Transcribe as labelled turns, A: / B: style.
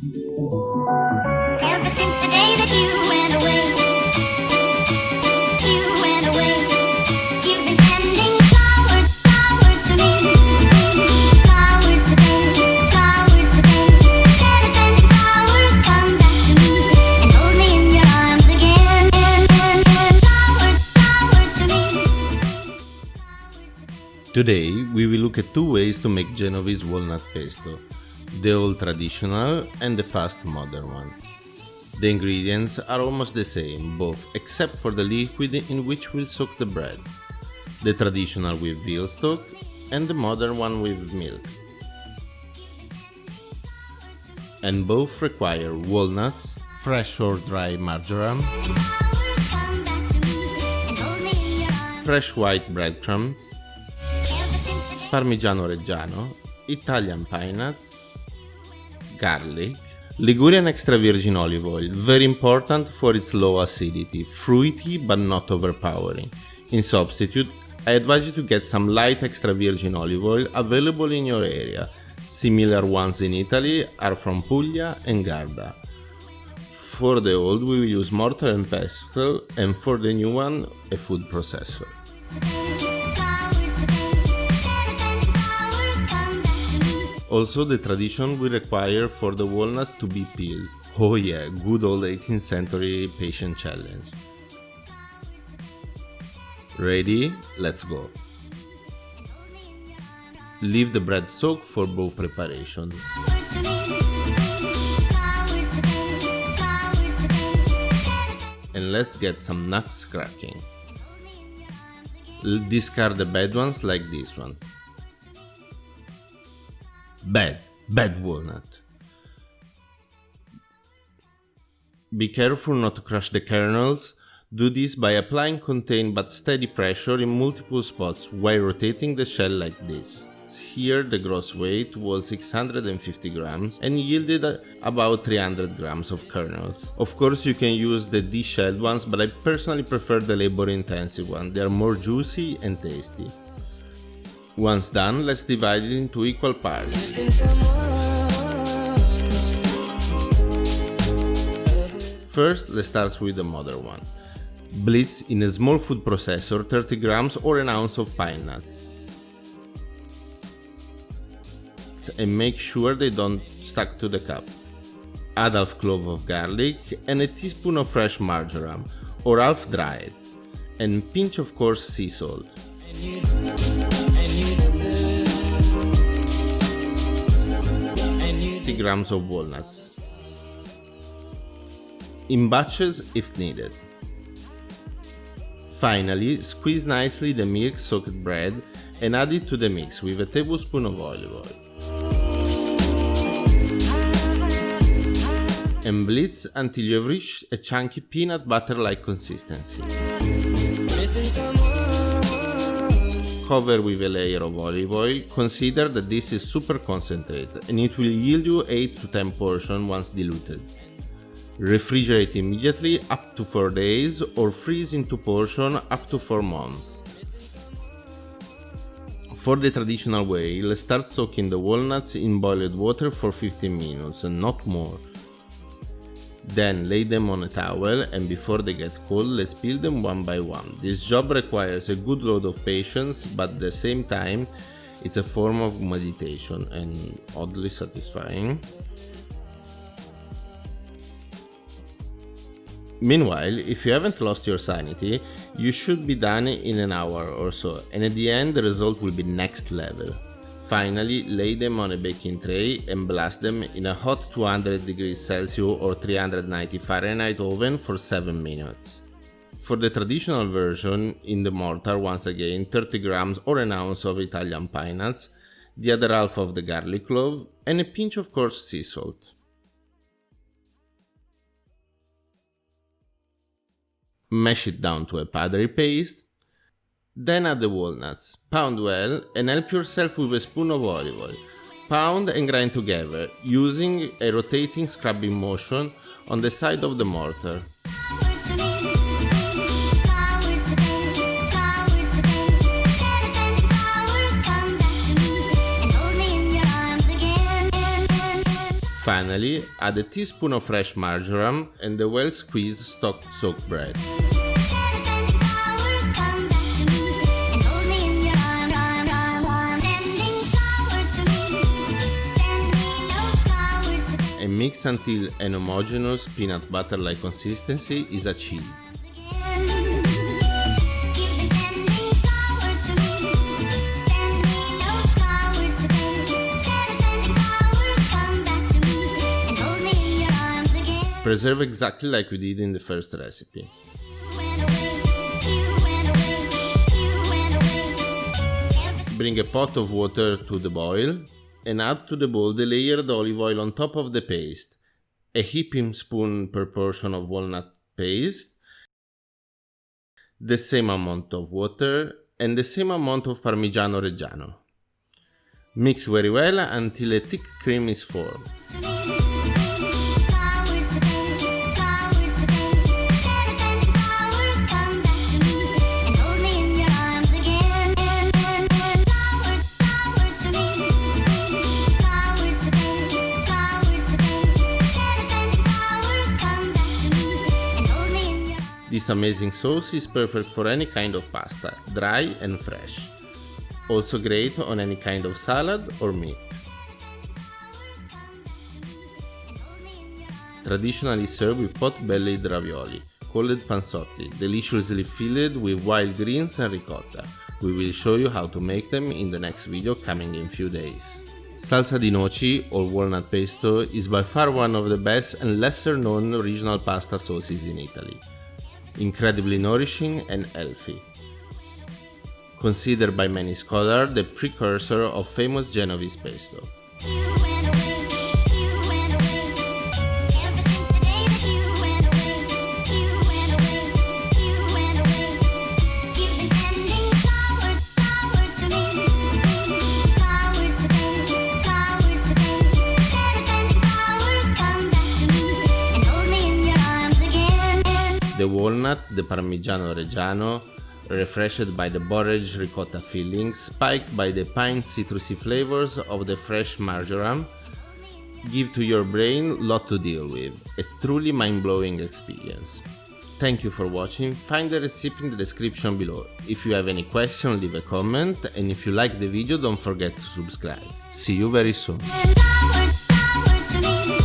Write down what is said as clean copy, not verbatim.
A: Ever since the day that you went away, you've been sending flowers, flowers to me, flowers today, flowers today. Instead of sending flowers, come back to me and hold me in your arms again. Flowers, flowers to me, flowers today.
B: Today we will look at two ways to make Genovese walnut pesto, the old traditional and the fast modern one. The ingredients are almost the same, both except for the liquid in which we'll soak the bread, the traditional with veal stock and the modern one with milk. And both require walnuts, fresh or dry marjoram, fresh white breadcrumbs, Parmigiano Reggiano, Italian Pinenuts, garlic, Ligurian extra virgin olive oil, very important for its low acidity, fruity but not overpowering. In substitute, I advise you to get some light extra virgin olive oil available in your area. Similar ones in Italy are from Puglia and Garda. For the old we will use mortar and pestle, and for the new one a food processor. Also, the tradition will require for the walnuts to be peeled. Oh yeah, good old 18th century patient challenge. Ready? Let's go. Leave the bread soak for both preparations. And let's get some nuts cracking. Discard the bad ones like this one. Bad walnut. Be careful not to crush the kernels. Do this by applying contained but steady pressure in multiple spots while rotating the shell like this. Here the gross weight was 650 grams and yielded about 300 grams of kernels. Of course you can use the de-shelled ones, but I personally prefer the labor-intensive one. They are more juicy and tasty. Once done, let's divide it into equal parts. First, let's start with the modern one. Blitz in a small food processor 30 grams or an ounce of pine nut. And make sure they don't stick to the cup. Add half clove of garlic and a teaspoon of fresh marjoram, or half dried, and pinch of coarse sea salt. 50 grams of walnuts, in batches if needed. Finally, squeeze nicely the milk-soaked bread and add it to the mix with a tablespoon of olive oil. And blitz until you have reached a chunky peanut butter-like consistency. Cover with a layer of olive oil. Consider that this is super concentrated and it will yield you 8 to 10 portions once diluted. Refrigerate immediately up to 4 days or freeze into portions up to 4 months. For the traditional way, let's start soaking the walnuts in boiled water for 15 minutes and not more. Then lay them on a towel and before they get cold, let's peel them one by one. This job requires a good load of patience, but at the same time it's a form of meditation and oddly satisfying. Meanwhile, if you haven't lost your sanity, you should be done in an hour or so, and at the end the result will be next level. Finally, lay them on a baking tray and blast them in a hot 200 degrees Celsius or 390 Fahrenheit oven for 7 minutes. For the traditional version, in the mortar, once again 30 grams or an ounce of Italian Pinenuts, the other half of the garlic clove, and a pinch of coarse sea salt. Mash it down to a powdery paste. Then add the walnuts, pound well and help yourself with a spoon of olive oil. Pound and grind together, using a rotating scrubbing motion on the side of the mortar. Finally, add a teaspoon of fresh marjoram and the well squeezed stock-soaked bread. And mix until an homogeneous peanut butter-like consistency is achieved. Preserve exactly like we did in the first recipe. Bring a pot of water to the boil and add to the bowl the layered olive oil on top of the paste, a heaping spoon per portion of walnut paste, the same amount of water, and the same amount of Parmigiano Reggiano. Mix very well until a thick cream is formed. This amazing sauce is perfect for any kind of pasta, dry and fresh. Also great on any kind of salad or meat. Traditionally served with pot-bellied ravioli, called pansotti, deliciously filled with wild greens and ricotta. We will show you how to make them in the next video coming in few days. Salsa Di Noci or walnut pesto is by far one of the best and lesser known regional pasta sauces in Italy. Incredibly nourishing and healthy. Considered by many scholars the precursor of famous Genovese pesto. The walnut, the Parmigiano Reggiano, refreshed by the borage ricotta filling, spiked by the pine citrusy flavors of the fresh marjoram, give to your brain lot to deal with, a truly mind-blowing experience. Thank you for watching, find the recipe in the description below. If you have any question, leave a comment, and if you like the video don't forget to subscribe. See you very soon.
A: Flowers to me.